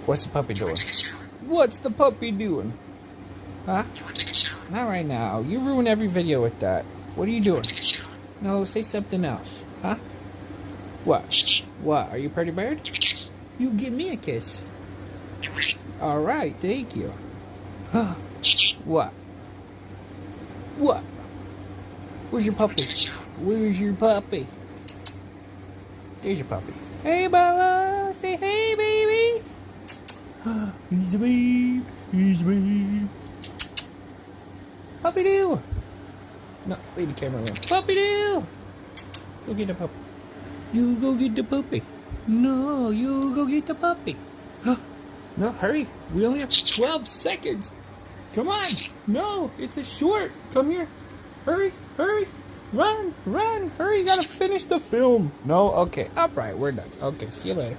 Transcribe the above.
What's the puppy doing? What's the puppy doing? Huh? Not right now. You ruin every video with that. What are you doing? No, say something else. Huh? What? What? Are you a pretty bird? You give me a kiss. Alright, thank you. What? What? Where's your puppy? Where's your puppy? There's your puppy. Hey, Bella! Say hey, baby! He's a babe. He's a babe. Puppy do! No, leave the camera alone. Puppy do! Go get the puppy. You go get the puppy. No, you go get the puppy. No, hurry. We only have 12 seconds. Come on. No, it's a short. Come here. Hurry, hurry. Run, run. Hurry, you gotta finish the film. No, okay. All right, we're done. Okay, see you later.